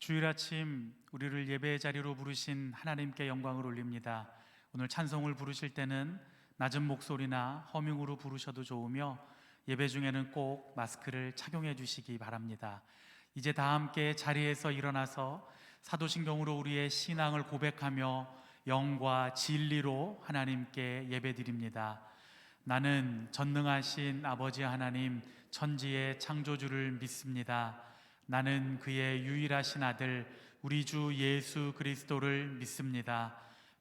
주일 아침 우리를 예배의 자리로 부르신 하나님께 영광을 올립니다. 오늘 찬송을 부르실 때는 낮은 목소리나 허밍으로 부르셔도 좋으며 예배 중에는 꼭 마스크를 착용해 주시기 바랍니다. 이제 다 함께 자리에서 일어나서 사도신경으로 우리의 신앙을 고백하며 영과 진리로 하나님께 예배드립니다. 나는 전능하신 아버지 하나님 천지의 창조주를 믿습니다. 나는 그의 유일하신 아들 우리 주 예수 그리스도를 믿습니다.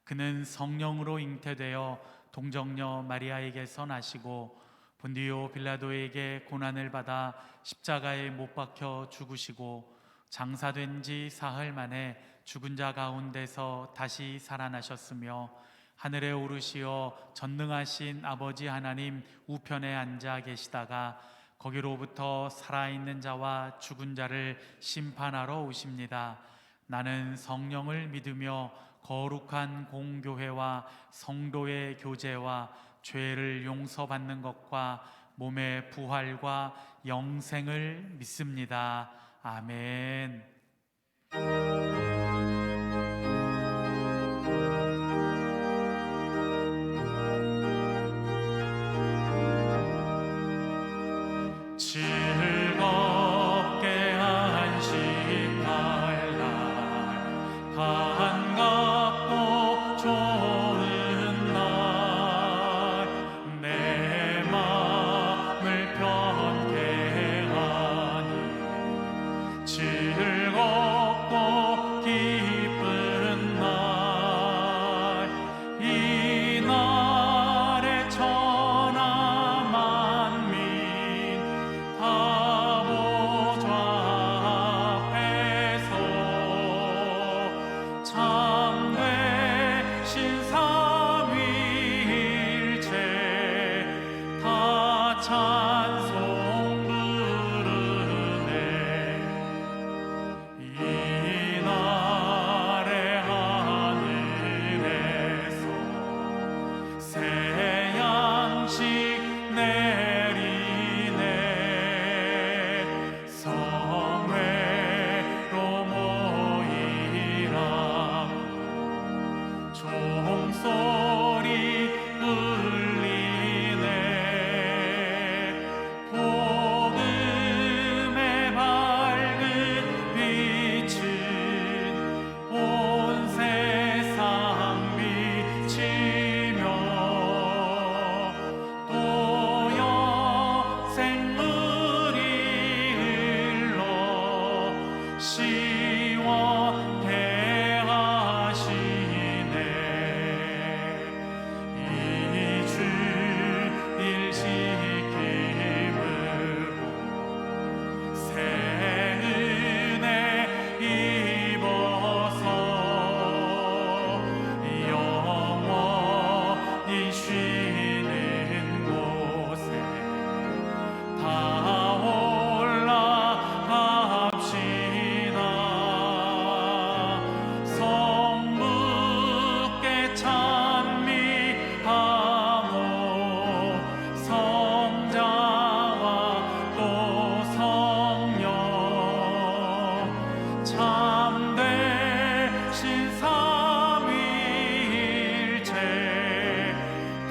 그는 성령으로 잉태되어 동정녀 마리아에게서 나시고 본디오 빌라도에게 고난을 받아 십자가에 못 박혀 죽으시고 장사된 지 사흘 만에 죽은 자 가운데서 다시 살아나셨으며 하늘에 오르시어 전능하신 아버지 하나님 우편에 앉아 계시다가 거기로부터 살아있는 자와 죽은 자를 심판하러 오십니다. 나는 성령을 믿으며 거룩한 공교회와 성도의 교제와 죄를 용서받는 것과 몸의 부활과 영생을 믿습니다. 아멘. 즐겁게 안식할 날 반갑고 좋은 날 내 맘을 편케 하니 즐겁고 기쁜 날 이 날에 천하 만민 아버지 앞에서 참되신 삼위일체 다 찬송 부르네. 이 날의 하늘에서 새 양식 내리네. 성회로 모이라고 종소리 울리네. 복음의 밝은 빛은 온 세상 비치며 또 영생물이 흘러 시원케 하시네. 이 주 일시킴으로 새 은혜 입어서 영원히 쉬는 곳에 다 올라갑시다. 성부께 찬미하고 성자와 또 성령 참되신 삼위일체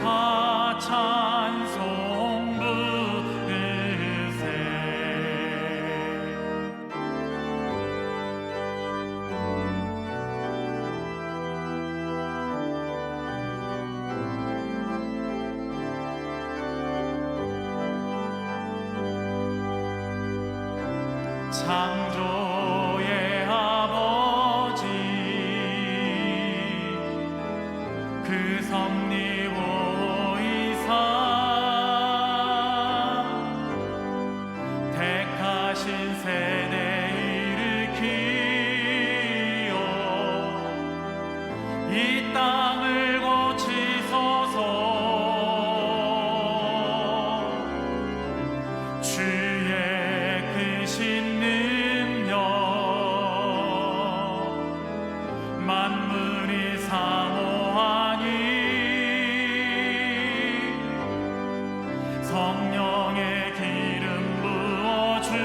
다 찬송 부르세. 창조의 아버지 그 섭리 보이사 택하신 세대 일으키어 이 땅을 고치소서. 주의 크신 능력 만물이 사모하니 성령의 기름 부어 주사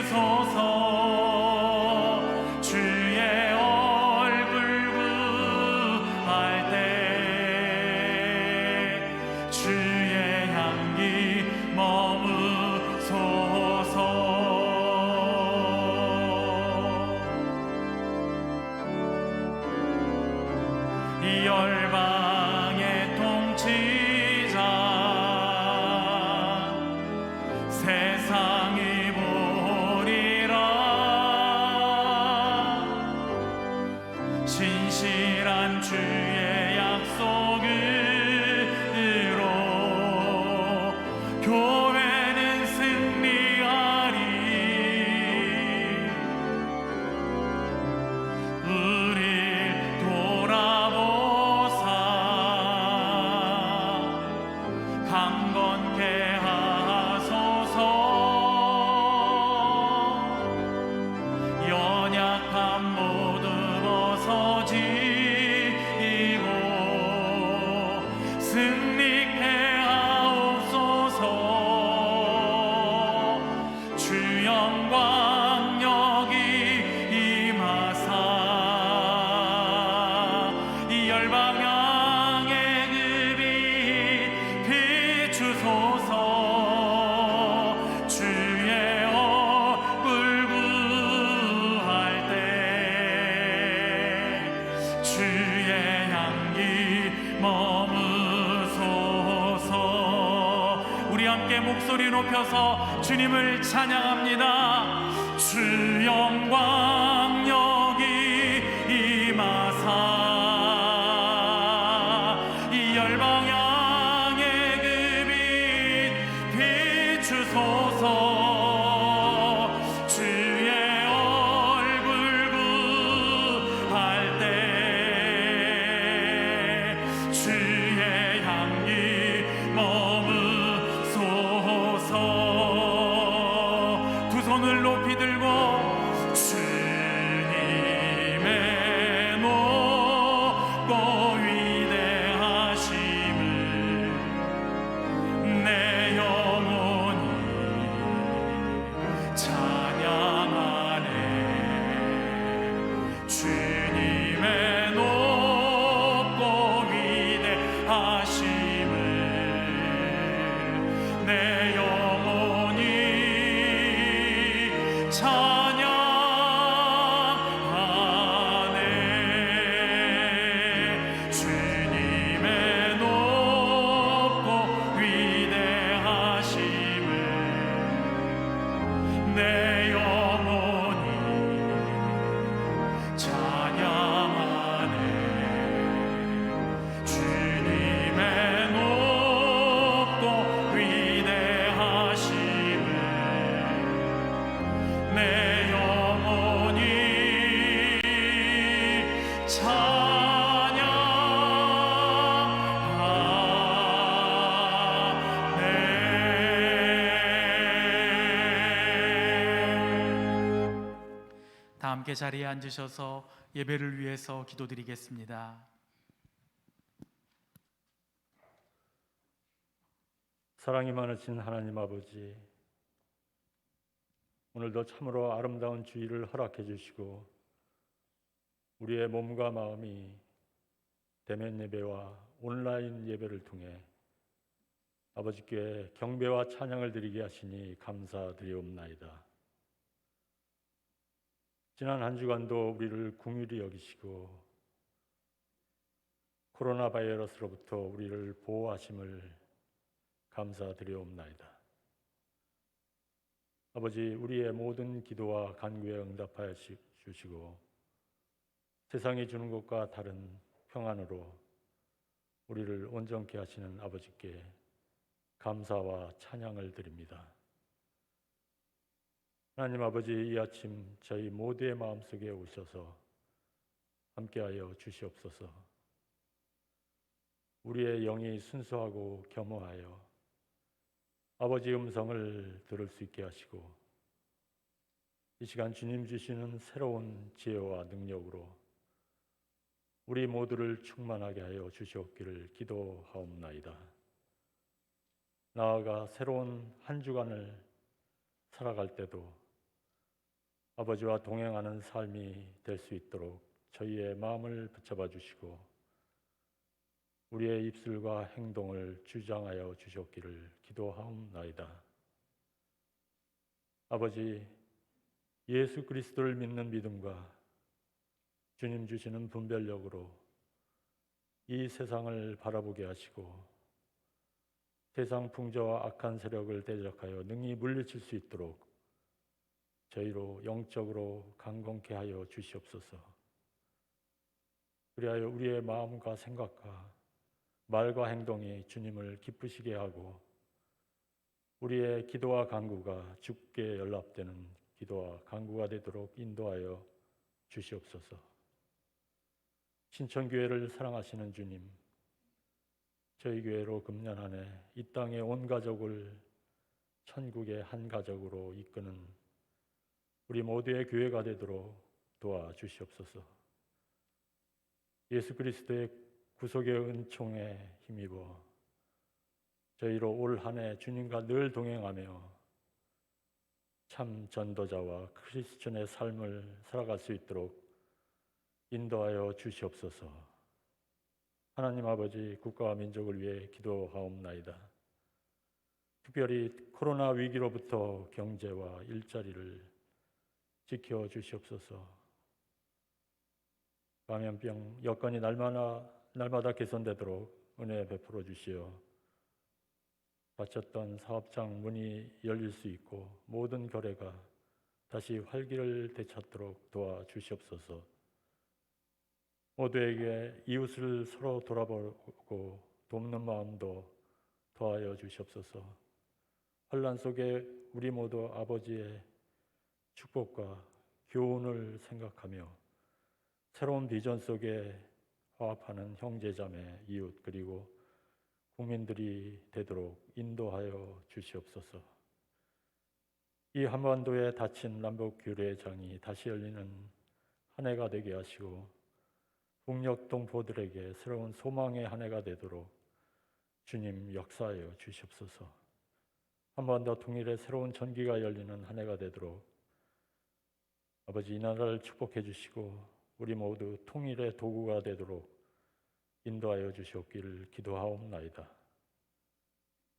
주소서. 주의 얼굴 구할 때 주의 향기 머무소서. 이 열방의 통치자 세상이 보리라. 신실한 주의 약속으로 교회는 승리하리. 우릴 돌아보사 강건케 하소서. 연약함 모두 벗어지고 승리케 하옵소서. 주 영광 여기 임하사 이 열방 향해 그 빛 비추소서. 주의 얼굴 구할 때 주의 향기 머무소서. 우리 함께 목소리 높여서 주님을 찬양합니다. 주 영광 여기 임하사 이 열방 향해 그 빛 비추소서. 주의 얼굴 구할 때 주의 향기 머무소서. 두 손을 높이 들고 주님의 높고 위대하심을 내 영혼이 찬양하네. 주님의 높고 위대하심을 내 영혼이 찬양하네. 주님의 높고 위대하심을 내 영혼이 찬양하네. 주님의 높고 위대하심을 내 영혼이 찬양하네. 다 함께 자리에 앉으셔서 예배를 위해서 기도드리겠습니다. 사랑이 많으신 하나님 아버지, 오늘도 참으로 아름다운 주일을 허락해 주시고 우리의 몸과 마음이 대면 예배와 온라인 예배를 통해 아버지께 경배와 찬양을 드리게 하시니 감사드리옵나이다. 지난 한 주간도 우리를 긍휼히 여기시고 코로나 바이러스로부터 우리를 보호하심을 감사드리옵나이다. 아버지, 우리의 모든 기도와 간구에 응답하여 주시고 세상이 주는 것과 다른 평안으로 우리를 온전케 하시는 아버지께 감사와 찬양을 드립니다. 하나님 아버지, 이 아침 저희 모두의 마음속에 오셔서 함께하여 주시옵소서. 우리의 영이 순수하고 겸허하여 아버지의 음성을 들을 수 있게 하시고 이 시간 주님 주시는 새로운 지혜와 능력으로 우리 모두를 충만하게 하여 주시옵기를 기도하옵나이다. 나아가 새로운 한 주간을 살아갈 때도 아버지와 동행하는 삶이 될 수 있도록 저희의 마음을 붙잡아 주시고 우리의 입술과 행동을 주장하여 주셨기를 기도하옵나이다. 아버지, 예수 그리스도를 믿는 믿음과 주님 주시는 분별력으로 이 세상을 바라보게 하시고 세상 풍조와 악한 세력을 대적하여 능히 물리칠 수 있도록 저희로 영적으로 강건케 하여 주시옵소서. 그리하여 우리의 마음과 생각과 말과 행동이 주님을 기쁘시게 하고 우리의 기도와 간구가 주께 연락되는 기도와 간구가 되도록 인도하여 주시옵소서. 신천교회를 사랑하시는 주님, 저희 교회로 금년 한 해 이 땅의 온 가족을 천국의 한 가족으로 이끄는 우리 모두의 교회가 되도록 도와주시옵소서. 예수 그리스도의 구속의 은총에 힘입어 저희로 올 한 해 주님과 늘 동행하며 참 전도자와 크리스천의 삶을 살아갈 수 있도록 인도하여 주시옵소서. 하나님 아버지, 국가와 민족을 위해 기도하옵나이다. 특별히 코로나 위기로부터 경제와 일자리를 지켜주시옵소서. 감염병 여건이 날마다 개선되도록 은혜 베풀어 주시어 닫혔던 사업장 문이 열릴 수 있고 모든 거래가 다시 활기를 되찾도록 도와주시옵소서. 모두에게 이웃을 서로 돌아보고 돕는 마음도 더하여 주시옵소서. 환난 속에 우리 모두 아버지의 축복과 교훈을 생각하며 새로운 비전 속에 화합하는 형제자매, 이웃 그리고 국민들이 되도록 인도하여 주시옵소서. 이 한반도에 닫힌 남북 교류장이 다시 열리는 한 해가 되게 하시고 북녘 동포들에게 새로운 소망의 한 해가 되도록 주님 역사하여 주시옵소서. 한반도 통일의 새로운 전기가 열리는 한 해가 되도록 아버지 이 나라를 축복해 주시고 우리 모두 통일의 도구가 되도록 인도하여 주시옵기를 기도하옵나이다.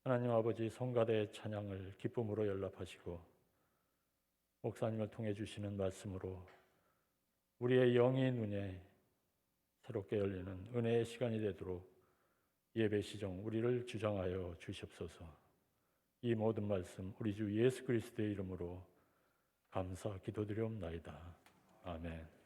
하나님 아버지, 성가대의 찬양을 기쁨으로 연락하시고 목사님을 통해 주시는 말씀으로 우리의 영의 눈에 새롭게 열리는 은혜의 시간이 되도록 예배 시정 우리를 주장하여 주시옵소서. 이 모든 말씀 우리 주 예수 그리스도의 이름으로 감사 기도드리옵나이다. 아멘.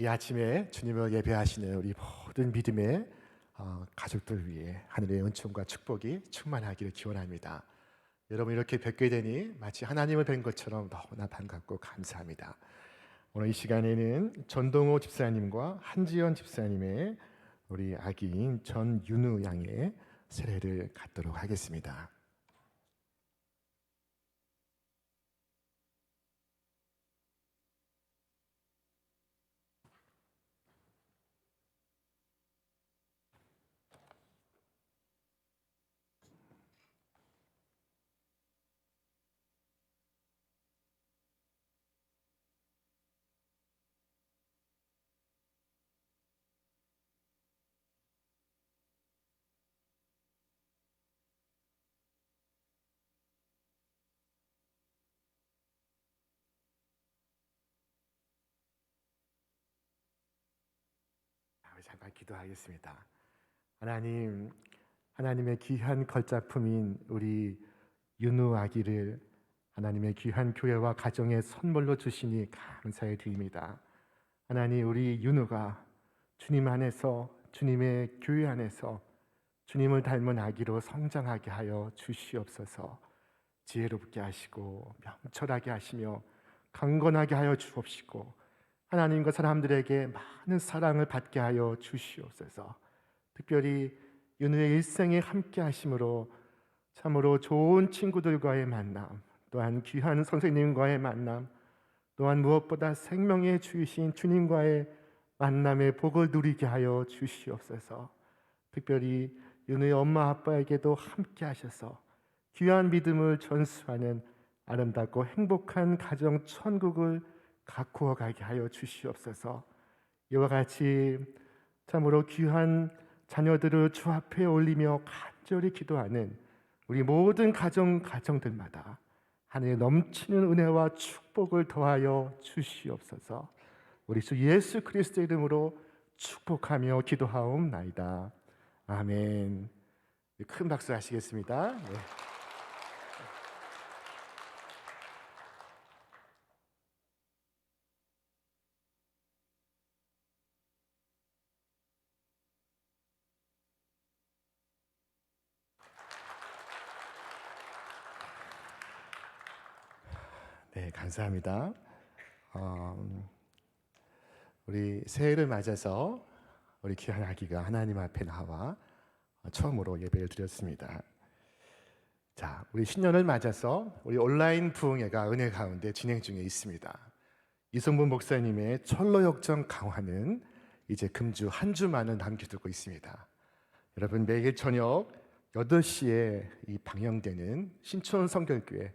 이 아침에 주님을 예배하시는 우리 모든 믿음의 가족들 위해 하늘의 은총과 축복이 충만하기를 기원합니다. 여러분 이렇게 뵙게 되니 마치 하나님을 뵌 것처럼 너무나 반갑고 감사합니다. 오늘 이 시간에는 전동호 집사님과 한지연 집사님의 우리 아기인 전윤우 양의 세례를 갖도록 하겠습니다. 잠깐 기도하겠습니다. 하나님의 귀한 걸작품인 우리 윤우 아기를 하나님의 귀한 교회와 가정의 선물로 주시니 감사해 드립니다. 하나님, 우리 윤우가 주님 안에서, 주님의 교회 안에서 주님을 닮은 아기로 성장하게 하여 주시옵소서. 지혜롭게 하시고 명철하게 하시며 강건하게 하여 주옵시고 하나님과 사람들에게 많은 사랑을 받게 하여 주시옵소서. 특별히 윤우의 일생에 함께 하심으로 참으로 좋은 친구들과의 만남, 또한 귀한 선생님과의 만남, 또한 무엇보다 생명의 주이신 주님과의 만남의 복을 누리게 하여 주시옵소서. 특별히 윤우의 엄마 아빠에게도 함께 하셔서 귀한 믿음을 전수하는 아름답고 행복한 가정 천국을 가꾸어 가게 하여 주시옵소서. 이와 같이 참으로 귀한 자녀들을 주 앞에 올리며 간절히 기도하는 우리 모든 가정들마다 하늘의 넘치는 은혜와 축복을 더하여 주시옵소서. 우리 주 예수 그리스도의 이름으로 축복하며 기도하옵나이다. 아멘. 큰 박수 하시겠습니다. 네. 네, 감사합니다. 우리 새해를 맞아서 우리 귀한 아기가 하나님 앞에 나와 처음으로 예배를 드렸습니다. 자, 우리 신년을 맞아서 우리 온라인 부흥회가 은혜 가운데 진행 중에 있습니다. 이성분 목사님의 철로 역정 강화는 이제 금주 한 주만을 남겨두고 있습니다. 여러분 매일 저녁 8시에 이 방영되는 신촌 성결교회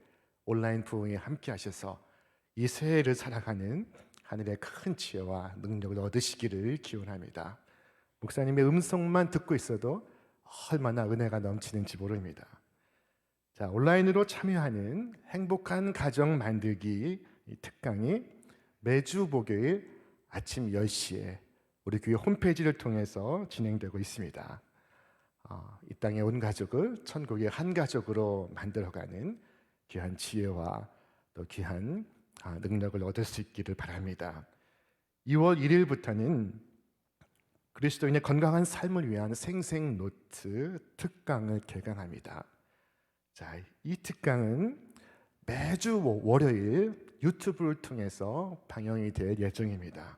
온라인 부흥에 함께 하셔서 이 새해를 살아가는 하늘의 큰 지혜와 능력을 얻으시기를 기원합니다. 목사님의 음성만 듣고 있어도 얼마나 은혜가 넘치는지 모릅니다. 자, 온라인으로 참여하는 행복한 가정 만들기 특강이 매주 목요일 아침 10시에 우리 교회 홈페이지를 통해서 진행되고 있습니다. 이 땅의 온 가족을 천국의 한 가족으로 만들어가는 귀한 지혜와 또 귀한 능력을 얻을 수 있기를 바랍니다. 2월 1일부터는 그리스도인의 건강한 삶을 위한 생생노트 특강을 개강합니다. 자, 이 특강은 매주 월요일 유튜브를 통해서 방영이 될 예정입니다.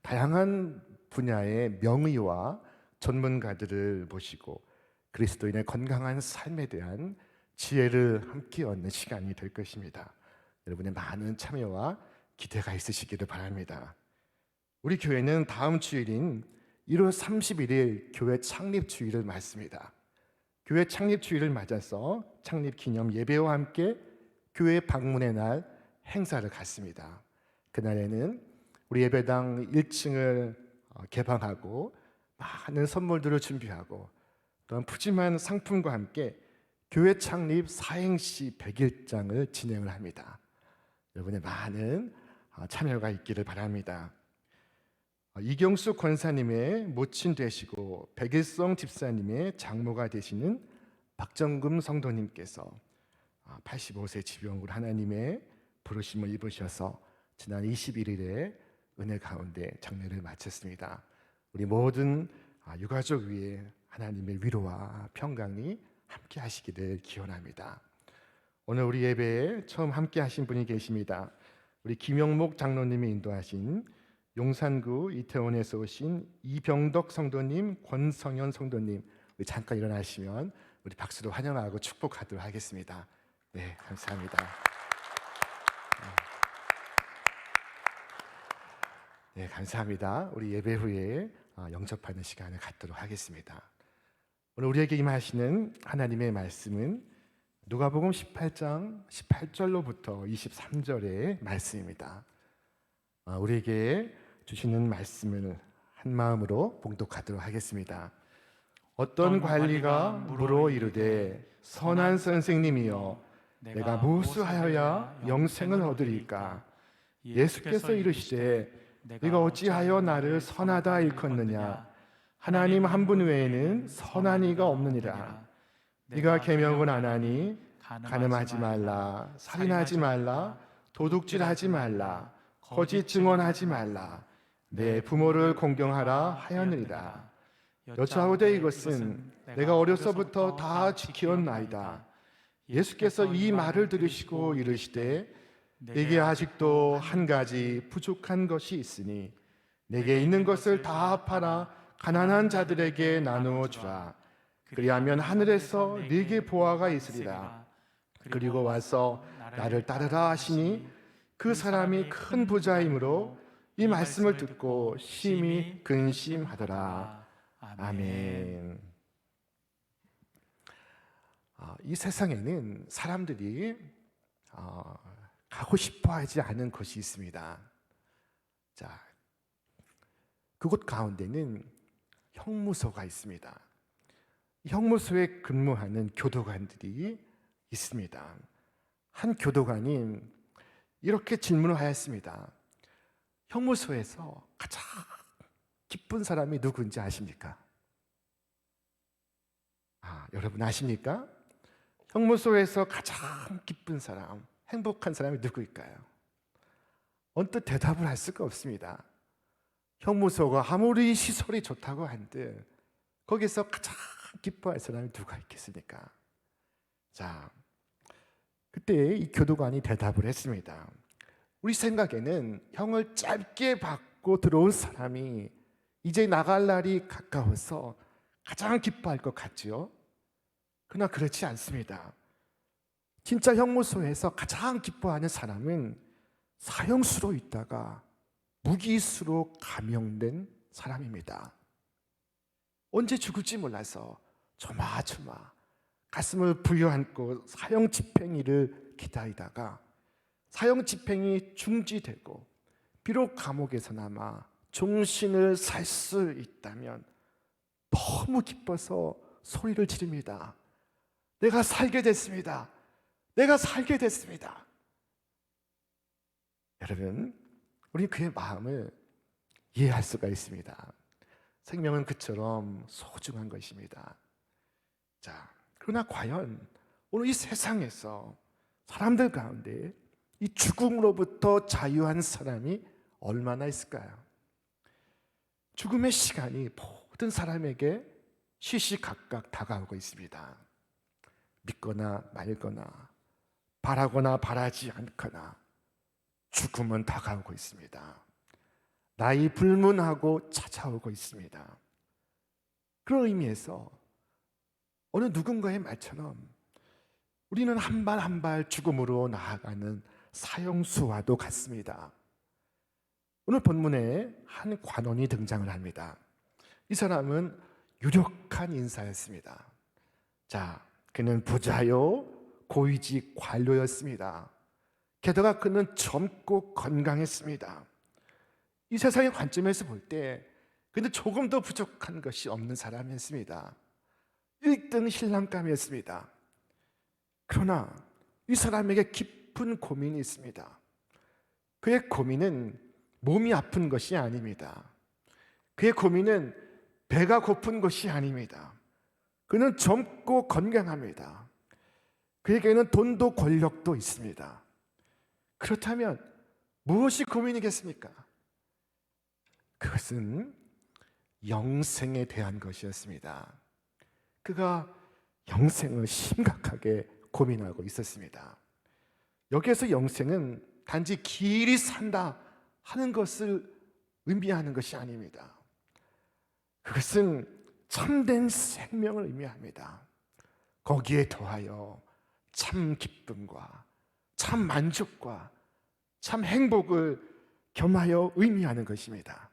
다양한 분야의 명의와 전문가들을 모시고 그리스도인의 건강한 삶에 대한 지혜를 함께 얻는 시간이 될 것입니다. 여러분의 많은 참여와 기대가 있으시기를 바랍니다. 우리 교회는 다음 주일인 1월 31일 교회 창립 주일을 맞습니다. 교회 창립 주일을 맞아서 창립 기념 예배와 함께 교회 방문의 날 행사를 갖습니다. 그날에는 우리 예배당 1층을 개방하고 많은 선물들을 준비하고 또한 푸짐한 상품과 함께 교회 창립 사행시 100일장을 진행을 합니다. 여러분의 많은 참여가 있기를 바랍니다. 이경수 권사님의 모친 되시고 백일성 집사님의 장모가 되시는 박정금 성도님께서 85세 지병으로 하나님의 부르심을 입으셔서 지난 21일에 은혜 가운데 장례를 마쳤습니다. 우리 모든 유가족 위에 하나님의 위로와 평강이 함께 하시기를 기원합니다. 오늘 우리 예배에 처음 함께 하신 분이 계십니다. 우리 김영목 장로님이 인도하신 용산구 이태원에서 오신 이병덕 성도님, 권성현 성도님, 우리 잠깐 일어나시면 우리 박수로 환영하고 축복하도록 하겠습니다. 네, 감사합니다. 네, 감사합니다. 우리 예배 후에 영접하는 시간을 갖도록 하겠습니다. 오늘 우리에게 임하시는 하나님의 말씀은 누가복음 18장 18절로부터 23절의 말씀입니다. 우리에게 주시는 말씀을 한 마음으로 봉독하도록 하겠습니다. 어떤 관리가 물어 이르되 선한 선생님이여 내가 무엇하여야 영생을 얻으리까? 예수께서 이르시되 네가 어찌하여 나를 선하다 일컫느냐? 하나님 한 분 외에는 선한 이가 없느니라. 네가 계명은 안 하니 간음하지 말라, 살인하지 말라, 도둑질하지 말라, 거짓 증언하지 말라, 내 부모를 공경하라 하였느니라. 여짜오되 이것은 내가 어려서부터 다 지키었나이다. 예수께서 이 말을 들으시고 이르시되 내게 아직도 한 가지 부족한 것이 있으니 내게 있는 것을 다 팔아 가난한 자들에게 나누어 주라. 그리하면 하늘에서 네게 보화가 있으리라. 그리고 와서 나를 따르라 하시니 그 사람이 큰 부자이므로 이 말씀을 듣고 심히 근심하더라. 아멘. 이 세상에는 사람들이 가고 싶어하지 않은 곳이 있습니다. 자, 그곳 가운데는 형무소가 있습니다. 형무소에 근무하는 교도관들이 있습니다. 한 교도관이 이렇게 질문을 하였습니다. 형무소에서 가장 기쁜 사람이 누구인지 아십니까? 여러분 아십니까? 형무소에서 가장 기쁜 사람, 행복한 사람이 누구일까요? 언뜻 대답을 할 수가 없습니다. 형무소가 아무리 시설이 좋다고 한들 거기서 가장 기뻐할 사람이 누가 있겠습니까? 자, 그때 이 교도관이 대답을 했습니다. 우리 생각에는 형을 짧게 받고 들어온 사람이 이제 나갈 날이 가까워서 가장 기뻐할 것 같지요? 그러나 그렇지 않습니다. 진짜 형무소에서 가장 기뻐하는 사람은 사형수로 있다가 무기수로 감형된 사람입니다. 언제 죽을지 몰라서 조마조마 가슴을 부여안고 사형 집행일을 기다리다가 사형 집행이 중지되고 비록 감옥에서나마 종신을 살 수 있다면 너무 기뻐서 소리를 지릅니다. 내가 살게 됐습니다. 내가 살게 됐습니다. 여러분, 우리 그의 마음을 이해할 수가 있습니다. 생명은 그처럼 소중한 것입니다. 자, 그러나 과연 오늘 이 세상에서 사람들 가운데 이 죽음으로부터 자유한 사람이 얼마나 있을까요? 죽음의 시간이 모든 사람에게 시시각각 다가오고 있습니다. 믿거나 말거나 바라거나 바라지 않거나 죽음은 다가오고 있습니다. 나이 불문하고 찾아오고 있습니다. 그런 의미에서 어느 누군가의 말처럼 우리는 한 발 한 발 죽음으로 나아가는 사형수와도 같습니다. 오늘 본문에 한 관원이 등장을 합니다. 이 사람은 유력한 인사였습니다. 자, 그는 부자요 고위직 관료였습니다. 게다가 그는 젊고 건강했습니다. 이 세상의 관점에서 볼 때 그는 조금 더 부족한 것이 없는 사람이었습니다. 1등 신랑감이었습니다. 그러나 이 사람에게 깊은 고민이 있습니다. 그의 고민은 몸이 아픈 것이 아닙니다. 그의 고민은 배가 고픈 것이 아닙니다. 그는 젊고 건강합니다. 그에게는 돈도 권력도 있습니다. 그렇다면 무엇이 고민이겠습니까? 그것은 영생에 대한 것이었습니다. 그가 영생을 심각하게 고민하고 있었습니다. 여기에서 영생은 단지 길이 산다 하는 것을 의미하는 것이 아닙니다. 그것은 참된 생명을 의미합니다. 거기에 더하여 참 기쁨과 참 만족과 참 행복을 겸하여 의미하는 것입니다.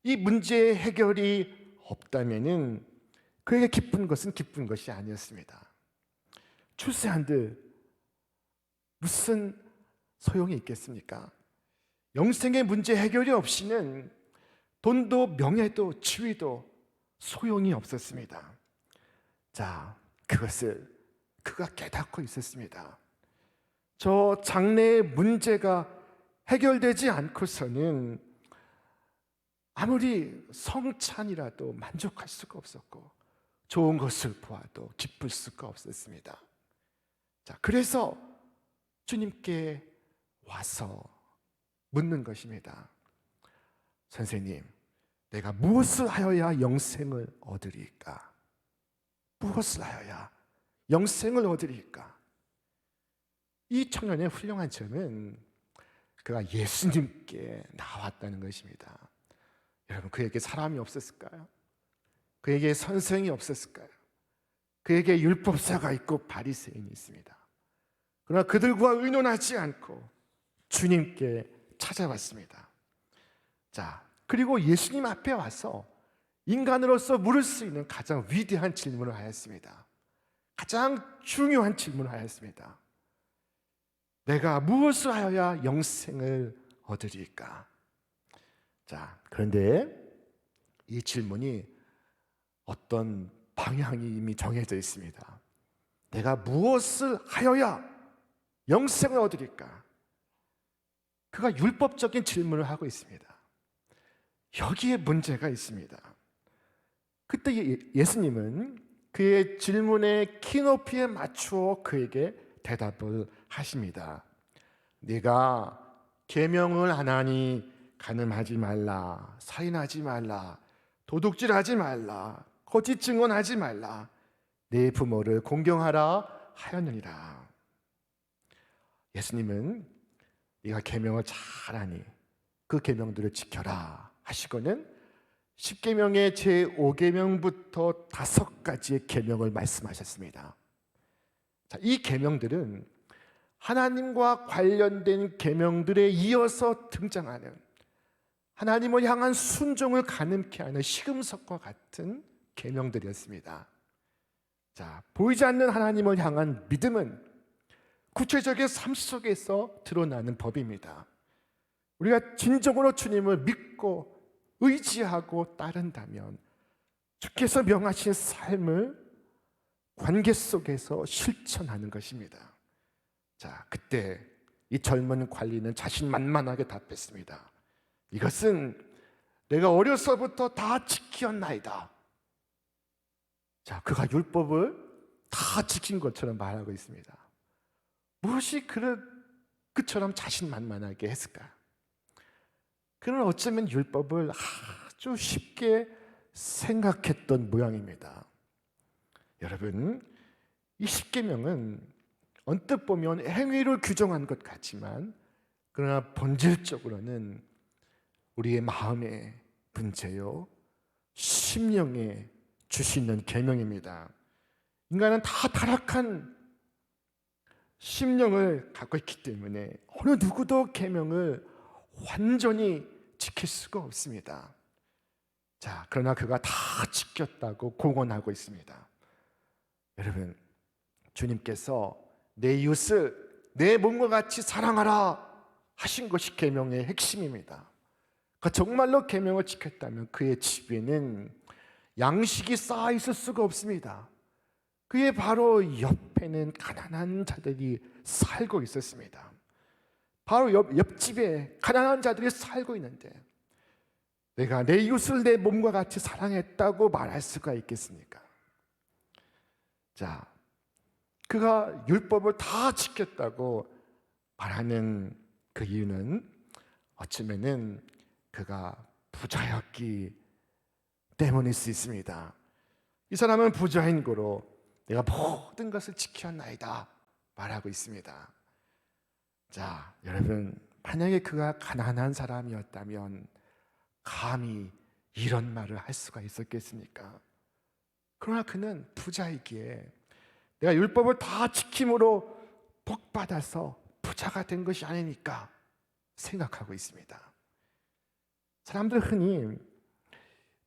이 문제의 해결이 없다면은 그에게 기쁜 것은 기쁜 것이 아니었습니다. 출세한들 무슨 소용이 있겠습니까? 영생의 문제 해결이 없이는 돈도 명예도 지위도 소용이 없었습니다. 자, 그것을 그가 깨닫고 있었습니다. 저 장래의 문제가 해결되지 않고서는 아무리 성찬이라도 만족할 수가 없었고 좋은 것을 보아도 기쁠 수가 없었습니다. 자, 그래서 주님께 와서 묻는 것입니다. 선생님, 내가 무엇을 하여야 영생을 얻으리까? 무엇을 하여야 영생을 얻으리까? 이 청년의 훌륭한 점은 그가 예수님께 나왔다는 것입니다. 여러분, 그에게 사람이 없었을까요? 그에게 선생이 없었을까요? 그에게 율법사가 있고 바리새인이 있습니다. 그러나 그들과 의논하지 않고 주님께 찾아왔습니다. 자, 그리고 예수님 앞에 와서 인간으로서 물을 수 있는 가장 위대한 질문을 하였습니다. 가장 중요한 질문을 하였습니다. 내가 무엇을 하여야 영생을 얻으리까? 자, 그런데 이 질문이 어떤 방향이 이미 정해져 있습니다. 내가 무엇을 하여야 영생을 얻으리까? 그가 율법적인 질문을 하고 있습니다. 여기에 문제가 있습니다. 그때 예수님은 그의 질문의 키높이에 맞추어 그에게 대답을 하십니다. 네가 계명을 안 하니 간음하지 말라, 살인하지 말라, 도둑질하지 말라, 거짓 증언하지 말라, 네 부모를 공경하라 하였느니라. 예수님은 네가 계명을 잘하니 그 계명들을 지켜라 하시고는 10계명의 제5계명부터 5가지의 계명을 말씀하셨습니다. 자, 이 계명들은 하나님과 관련된 계명들에 이어서 등장하는 하나님을 향한 순종을 가늠케 하는 시금석과 같은 계명들이었습니다. 자, 보이지 않는 하나님을 향한 믿음은 구체적인 삶 속에서 드러나는 법입니다. 우리가 진정으로 주님을 믿고 의지하고 따른다면 주께서 명하신 삶을 관계 속에서 실천하는 것입니다. 자, 그때 이 젊은 관리는 자신만만하게 답했습니다. 이것은 내가 어려서부터 다 지켰나이다. 자, 그가 율법을 다 지킨 것처럼 말하고 있습니다. 무엇이 그처럼 자신만만하게 했을까? 그는 어쩌면 율법을 아주 쉽게 생각했던 모양입니다. 여러분, 이 10계명은 언뜻 보면 행위를 규정한 것 같지만 그러나 본질적으로는 우리의 마음의 문제요, 심령에 주시는 계명입니다. 인간은 다 타락한 심령을 갖고 있기 때문에 어느 누구도 계명을 완전히 지킬 수가 없습니다. 자, 그러나 그가 다 지켰다고 공언하고 있습니다. 여러분, 주님께서 내 이웃을 내 몸과 같이 사랑하라 하신 것이 계명의 핵심입니다. 그 정말로 계명을 지켰다면 그의 집에는 양식이 쌓여 있을 수가 없습니다. 그의 바로 옆에는 가난한 자들이 살고 있었습니다. 바로 옆집에 가난한 자들이 살고 있는데 내가 내 이웃을 내 몸과 같이 사랑했다고 말할 수가 있겠습니까? 자, 그가 율법을 다 지켰다고 말하는 그 이유는 어쩌면은 그가 부자였기 때문일 수 있습니다. 이 사람은 부자인 고로 내가 모든 것을 지켰나이다 말하고 있습니다. 자, 여러분, 만약에 그가 가난한 사람이었다면 감히 이런 말을 할 수가 있었겠습니까? 그러나 그는 부자이기에 내가 율법을 다 지킴으로 복받아서 부자가 된 것이 아니니까 생각하고 있습니다. 사람들 흔히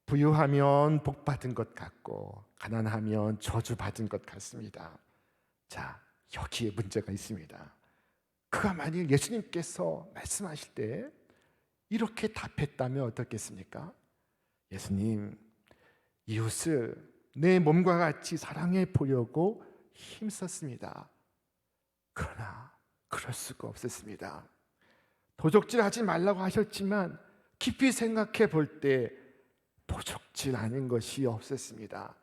부유하면 복받은 것 같고 가난하면 저주받은 것 같습니다. 자, 여기에 문제가 있습니다. 그가 만일 예수님께서 말씀하실 때 이렇게 답했다면 어떻겠습니까? 예수님, 이웃을 내 몸과 같이 사랑해 보려고 힘썼습니다. 그러나 그럴 수가 없었습니다. 도적질하지 말라고 하셨지만 깊이 생각해 볼 때 도적질 아닌 것이 없었습니다.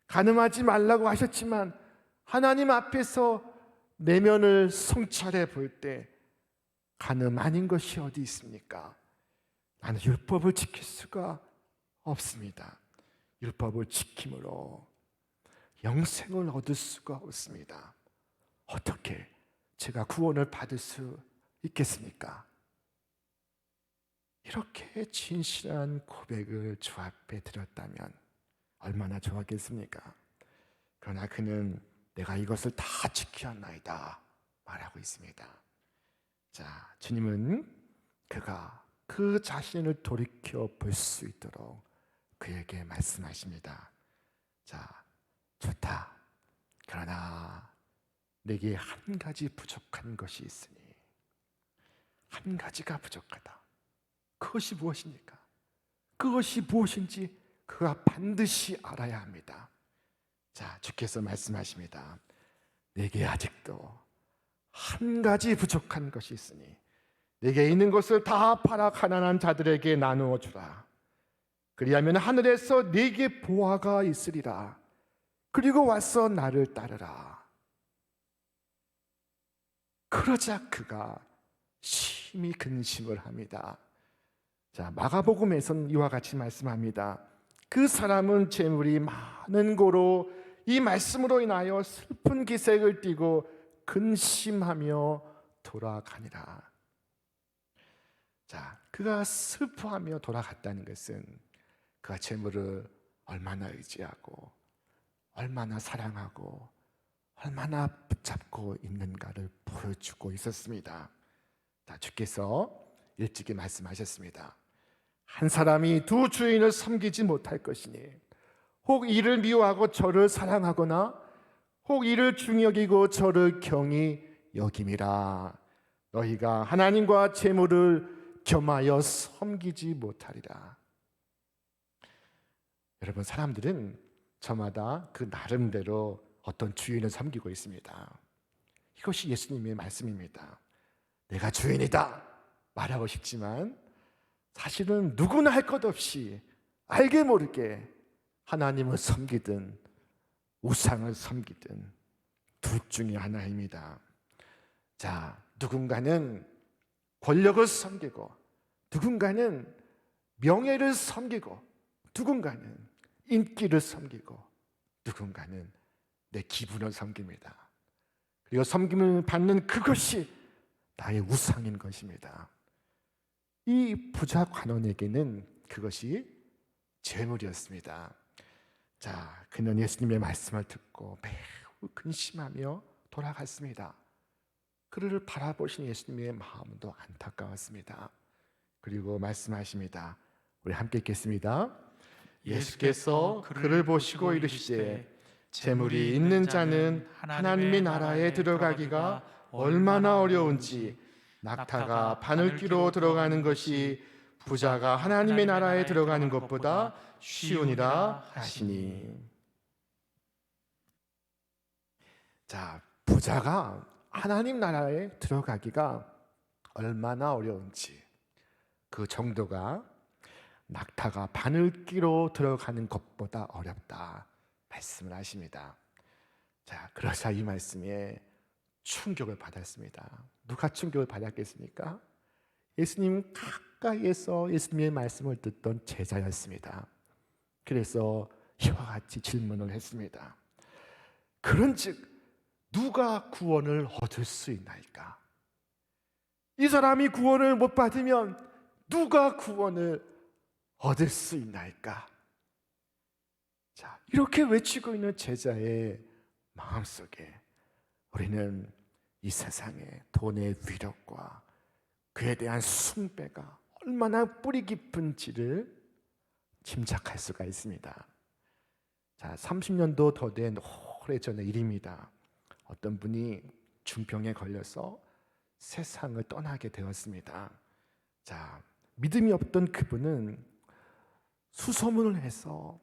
간음하지 말라고 하셨지만 하나님 앞에서 내면을 성찰해 볼 때 간음 아닌 것이 어디 있습니까? 나는 율법을 지킬 수가 없습니다. 율법을 지킴으로 영생을 얻을 수가 없습니다. 어떻게 제가 구원을 받을 수 있겠습니까? 이렇게 진실한 고백을 주 앞에 드렸다면 얼마나 좋았겠습니까? 그러나 그는 내가 이것을 다 지켰나이다 말하고 있습니다. 자, 주님은 그가 그 자신을 돌이켜 볼 수 있도록 그에게 말씀하십니다. 자, 좋다. 그러나 내게 한 가지 부족한 것이 있으니 한 가지가 부족하다. 그것이 무엇입니까? 그것이 무엇인지 그가 반드시 알아야 합니다. 자, 주께서 말씀하십니다. 내게 아직도 한 가지 부족한 것이 있으니 내게 있는 것을 다 팔아 가난한 자들에게 나누어 주라. 그리하면 하늘에서 네게 보화가 있으리라. 그리고 와서 나를 따르라. 그러자 그가 심히 근심을 합니다. 자, 마가복음에서는 이와 같이 말씀합니다. 그 사람은 재물이 많은 고로 이 말씀으로 인하여 슬픈 기색을 띠고 근심하며 돌아가니라. 자, 그가 슬퍼하며 돌아갔다는 것은 그가 재물을 얼마나 의지하고 얼마나 사랑하고 얼마나 붙잡고 있는가를 보여주고 있었습니다. 자, 주께서 일찍이 말씀하셨습니다. 한 사람이 두 주인을 섬기지 못할 것이니 혹 이를 미워하고 저를 사랑하거나 혹 이를 중히 여기고 저를 경히 여김이라. 너희가 하나님과 재물을 겸하여 섬기지 못하리라. 여러분, 사람들은 저마다 그 나름대로 어떤 주인을 섬기고 있습니다. 이것이 예수님의 말씀입니다. 내가 주인이다 말하고 싶지만 사실은 누구나 할 것 없이 알게 모르게 하나님을 섬기든 우상을 섬기든 둘 중에 하나입니다. 자, 누군가는 권력을 섬기고 누군가는 명예를 섬기고 누군가는 인기를 섬기고 누군가는 내 기분을 섬깁니다. 그리고 섬김을 받는 그것이 나의 우상인 것입니다. 이 부자 관원에게는 그것이 재물이었습니다. 자, 그는 예수님의 말씀을 듣고 매우 근심하며 돌아갔습니다. 그를 바라보신 예수님의 마음도 안타까웠습니다. 그리고 말씀하십니다. 우리 함께 읽겠습니다. 예수께서 그를 보시고 이르시되 재물이 있는 자는 하나님의 나라에 들어가기가 얼마나 어려운지 낙타가 바늘귀로 들어가는 것이 부자가 하나님의 나라에 들어가는 것보다 쉬우니라 하시니. 자, 부자가 하나님 나라에 들어가기가 얼마나 어려운지 그 정도가 낙타가 바늘귀로 들어가는 것보다 어렵다 말씀을 하십니다. 자, 그러자 이 말씀에 충격을 받았습니다. 누가 충격을 받았겠습니까? 예수님 가까이에서 예수님의 말씀을 듣던 제자였습니다. 그래서 이와 같이 질문을 했습니다. 그런즉 누가 구원을 얻을 수 있나이까? 이 사람이 구원을 못 받으면 누가 구원을 얻을 수 있나이까? 자, 이렇게 외치고 있는 제자의 마음속에 우리는 이 세상의 돈의 위력과 그에 대한 숭배가 얼마나 뿌리 깊은지를 짐작할 수가 있습니다. 자, 30년도 더 된 오래전의 일입니다. 어떤 분이 중병에 걸려서 세상을 떠나게 되었습니다. 자, 믿음이 없던 그분은 수소문을 해서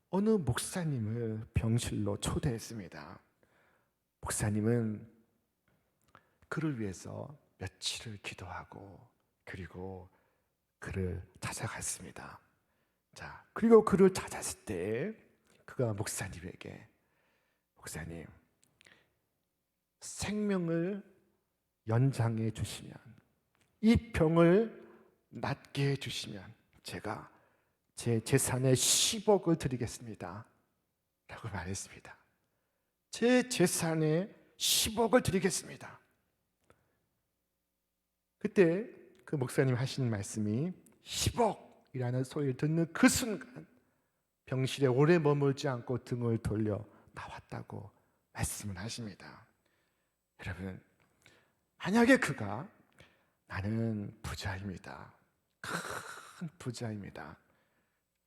어느 목사님을 병실로 초대했습니다. 목사님은 그를 위해서 며칠을 기도하고 그리고 그를 찾아갔습니다. 자, 그리고 그를 찾았을 때 그가 목사님에게 목사님, 생명을 연장해 주시면 이 병을 낫게 해 주시면 제가 제 재산의 10억을 드리겠습니다 라고 말했습니다. 제 재산의 10억을 드리겠습니다. 그때 그 목사님 하신 말씀이 10억이라는 소리를 듣는 그 순간 병실에 오래 머물지 않고 등을 돌려 나왔다고 말씀을 하십니다. 여러분, 만약에 그가 나는 부자입니다. 큰 부자입니다.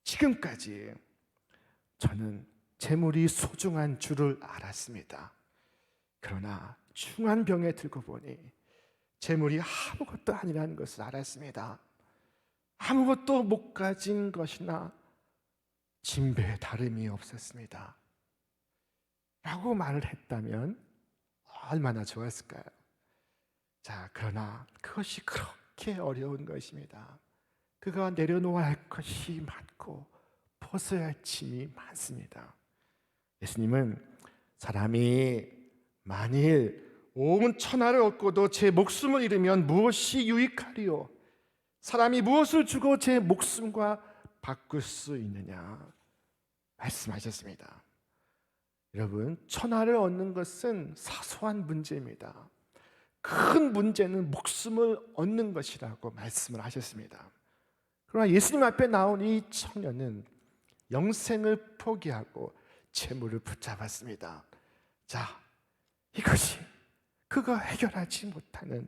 지금까지 저는 재물이 소중한 줄을 알았습니다. 그러나 중한 병에 들고 보니 재물이 아무것도 아니라는 것을 알았습니다. 아무것도 못 가진 것이나 진배에 다름이 없었습니다 라고 말을 했다면 얼마나 좋았을까요? 자, 그러나 그것이 그렇게 어려운 것입니다. 그가 내려놓아야 할 것이 많고 벗어야 할 짐이 많습니다. 예수님은 사람이 만일 온 천하를 얻고도 제 목숨을 잃으면 무엇이 유익하리요? 사람이 무엇을 주고 제 목숨과 바꿀 수 있느냐 말씀하셨습니다. 여러분, 천하를 얻는 것은 사소한 문제입니다. 큰 문제는 목숨을 얻는 것이라고 말씀을 하셨습니다. 그러나 예수님 앞에 나온 이 청년은 영생을 포기하고 재물을 붙잡았습니다. 자, 이것이 그가 해결하지 못하는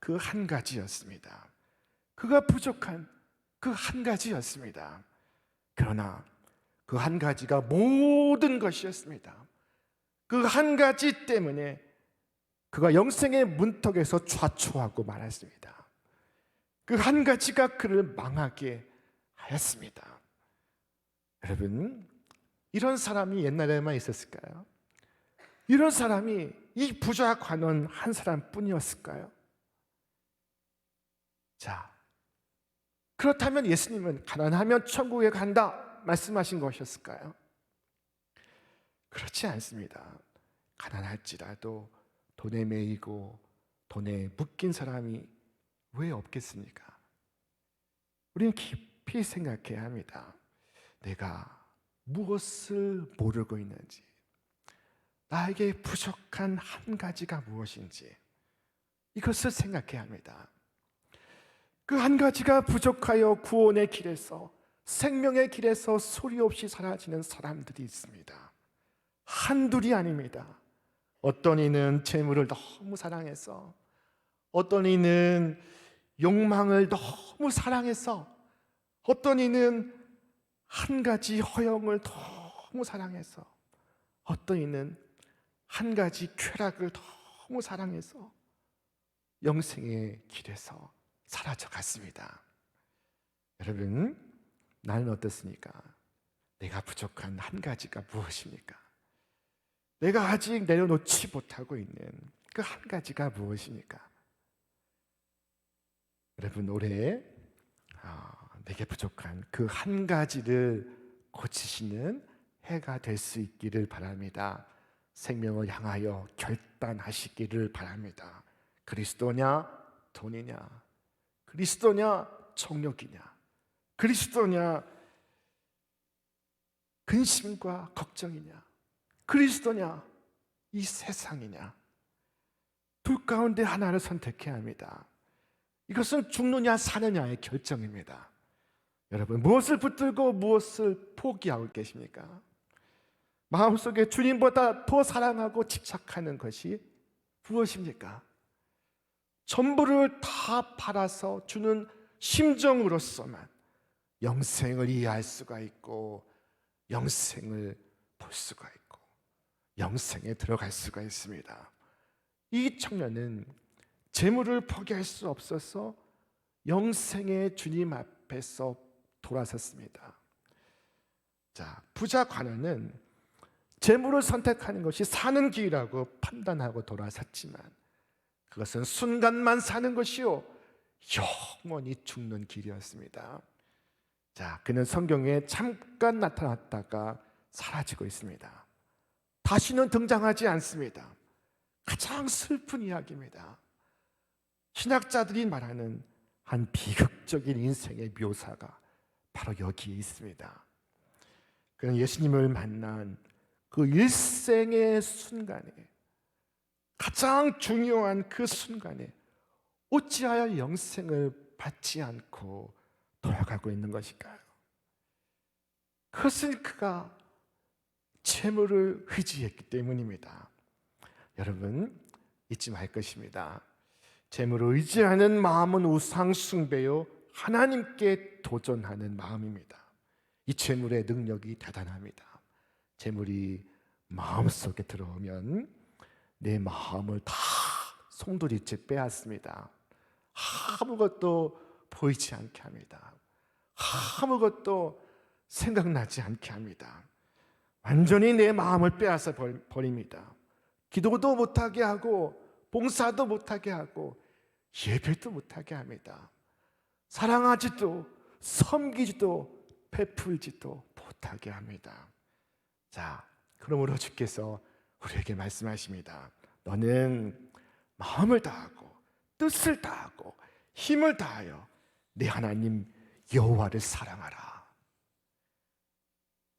그 한 가지였습니다. 그가 부족한 그 한 가지였습니다. 그러나 그 한 가지가 모든 것이었습니다. 그 한 가지 때문에 그가 영생의 문턱에서 좌초하고 말았습니다. 그 한 가지가 그를 망하게 하였습니다. 여러분, 이런 사람이 옛날에만 있었을까요? 이런 사람이 이 부자 관원 한 사람뿐이었을까요? 자, 그렇다면 예수님은 가난하면 천국에 간다 말씀하신 것이었을까요? 그렇지 않습니다. 가난할지라도 돈에 매이고 돈에 묶인 사람이 왜 없겠습니까? 우리는 깊이 생각해야 합니다. 내가 무엇을 모르고 있는지, 나에게 부족한 한 가지가 무엇인지 이것을 생각해야 합니다. 그 한 가지가 부족하여 구원의 길에서, 생명의 길에서 소리 없이 사라지는 사람들이 있습니다. 한둘이 아닙니다. 어떤 이는 재물을 너무 사랑해서, 어떤 이는 욕망을 너무 사랑해서, 어떤 이는 한 가지 허영을 너무 사랑해서, 어떤 이는 한 가지 쾌락을 너무 사랑해서 영생의 길에서 사라져 갔습니다. 여러분, 나는 어떻습니까? 내가 부족한 한 가지가 무엇입니까? 내가 아직 내려놓지 못하고 있는 그 한 가지가 무엇입니까? 여러분, 올해 내게 부족한 그 한 가지를 고치시는 해가 될 수 있기를 바랍니다. 생명을 향하여 결단하시기를 바랍니다. 그리스도냐 돈이냐, 그리스도냐 정욕이냐, 그리스도냐 근심과 걱정이냐, 그리스도냐 이 세상이냐, 둘 가운데 하나를 선택해야 합니다. 이것은 죽느냐 사느냐의 결정입니다. 여러분, 무엇을 붙들고 무엇을 포기하고 계십니까? 마음속에 주님보다 더 사랑하고 집착하는 것이 무엇입니까? 전부를 다 팔아서 주는 심정으로서만 영생을 이해할 수가 있고, 영생을 볼 수가 있고, 영생에 들어갈 수가 있습니다. 이 청년은 재물을 포기할 수 없어서 영생의 주님 앞에서 돌아섰습니다. 자, 부자 관원은 재물을 선택하는 것이 사는 길이라고 판단하고 돌아섰지만 그것은 순간만 사는 것이요 영원히 죽는 길이었습니다. 자, 그는 성경에 잠깐 나타났다가 사라지고 있습니다. 다시는 등장하지 않습니다. 가장 슬픈 이야기입니다. 신학자들이 말하는 한 비극적인 인생의 묘사가 바로 여기에 있습니다. 그는 예수님을 만난 그 일생의 순간에, 가장 중요한 그 순간에 어찌하여 영생을 받지 않고 돌아가고 있는 것일까요? 그것은 그가 재물을 의지했기 때문입니다. 여러분, 잊지 말 것입니다. 재물을 의지하는 마음은 우상 숭배요 하나님께 도전하는 마음입니다. 이 재물의 능력이 대단합니다. 재물이 마음속에 들어오면 내 마음을 다 송두리째 빼앗습니다. 아무것도 보이지 않게 합니다. 아무것도 생각나지 않게 합니다. 완전히 내 마음을 빼앗아 버립니다. 기도도 못하게 하고 봉사도 못하게 하고 예배도 못하게 합니다. 사랑하지도 섬기지도 베풀지도 못하게 합니다. 자, 그러므로 주께서 우리에게 말씀하십니다. 너는 마음을 다하고 뜻을 다하고 힘을 다하여 내 하나님 여호와를 사랑하라.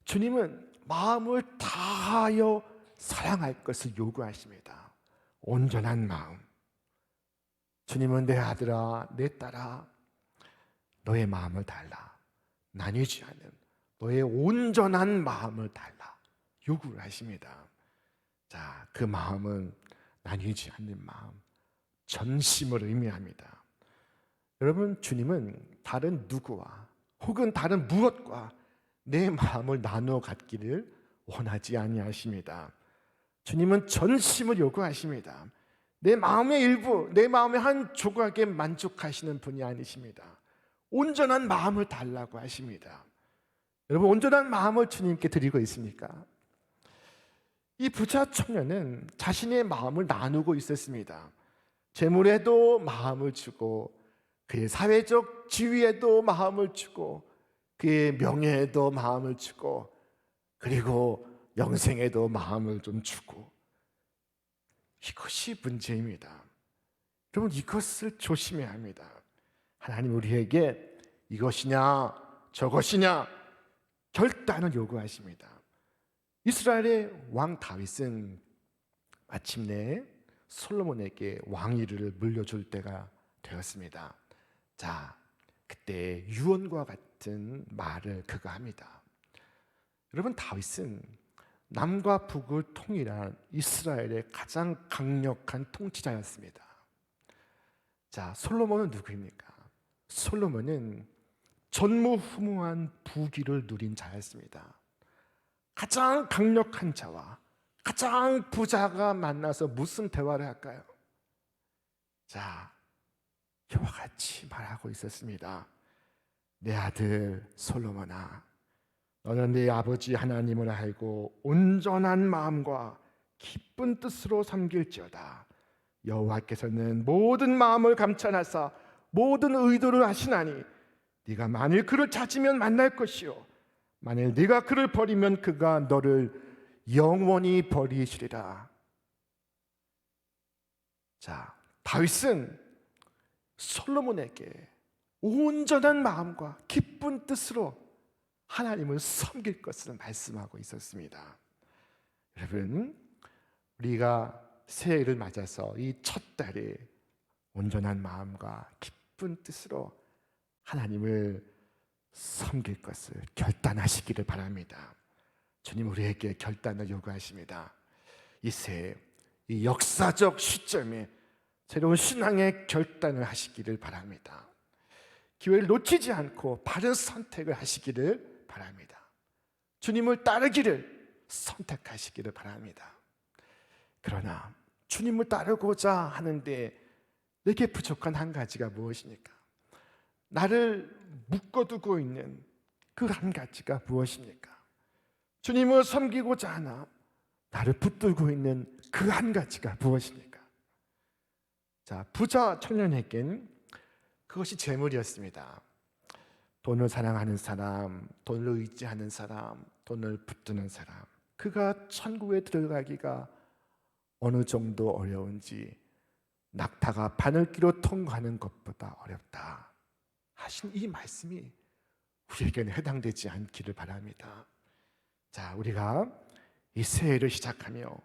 주님은 마음을 다하여 사랑할 것을 요구하십니다. 온전한 마음. 주님은 내 아들아, 내 딸아, 너의 마음을 달라. 나뉘지 않은 너의 온전한 마음을 달라. 요구를 하십니다. 자, 그 마음은 나뉘지 않는 마음, 전심을 의미합니다. 여러분, 주님은 다른 누구와 혹은 다른 무엇과 내 마음을 나누어 갖기를 원하지 아니하십니다. 주님은 전심을 요구하십니다. 내 마음의 일부, 내 마음의 한 조각에 만족하시는 분이 아니십니다. 온전한 마음을 달라고 하십니다. 여러분, 온전한 마음을 주님께 드리고 있습니까? 이 부자 청년은 자신의 마음을 나누고 있었습니다. 재물에도 마음을 주고, 그의 사회적 지위에도 마음을 주고, 그의 명예에도 마음을 주고, 그리고 영생에도 마음을 좀 주고, 이것이 문제입니다. 여러분, 이것을 조심해야 합니다. 하나님 우리에게 이것이냐 저것이냐 결단을 요구하십니다. 이스라엘의 왕 다윗은 마침내 솔로몬에게 왕위를 물려줄 때가 되었습니다. 자, 그때 유언과 같은 말을 그가 합니다. 여러분, 다윗은 남과 북을 통일한 이스라엘의 가장 강력한 통치자였습니다. 자, 솔로몬은 누구입니까? 솔로몬은 전무후무한 부귀를 누린 자였습니다. 가장 강력한 자와 가장 부자가 만나서 무슨 대화를 할까요? 자, 이와 같이 말하고 있었습니다. 내 아들 솔로몬아, 너는 네 아버지 하나님을 알고 온전한 마음과 기쁜 뜻으로 섬길지어다. 여호와께서는 모든 마음을 감찰하사 모든 의도를 하시나니 네가 만일 그를 찾으면 만날 것이요 만일 네가 그를 버리면 그가 너를 영원히 버리시리라. 자, 다윗은 솔로몬에게 온전한 마음과 기쁜 뜻으로 하나님을 섬길 것을 말씀하고 있었습니다. 여러분, 우리가 새해를 맞아서 이 첫 달에 온전한 마음과 기쁜 뜻으로 하나님을 섬길 것을 결단하시기를 바랍니다. 주님 우리에게 결단을 요구하십니다. 이 새해, 이 역사적 시점에 새로운 신앙의 결단을 하시기를 바랍니다. 기회를 놓치지 않고 바른 선택을 하시기를 바랍니다. 주님을 따르기를 선택하시기를 바랍니다. 그러나 주님을 따르고자 하는데 내게 부족한 한 가지가 무엇입니까? 나를 묶어두고 있는 그 한 가지가 무엇입니까? 주님을 섬기고자 하나 나를 붙들고 있는 그 한 가지가 무엇입니까? 자, 부자 청년에겐 그것이 재물이었습니다. 돈을 사랑하는 사람, 돈을 의지하는 사람, 돈을 붙드는 사람, 그가 천국에 들어가기가 어느 정도 어려운지 낙타가 바늘길로 통과하는 것보다 어렵다 하신 이 말씀이 우리에게는 해당되지 않기를 바랍니다. 자, 우리가 이 새해를 시작하며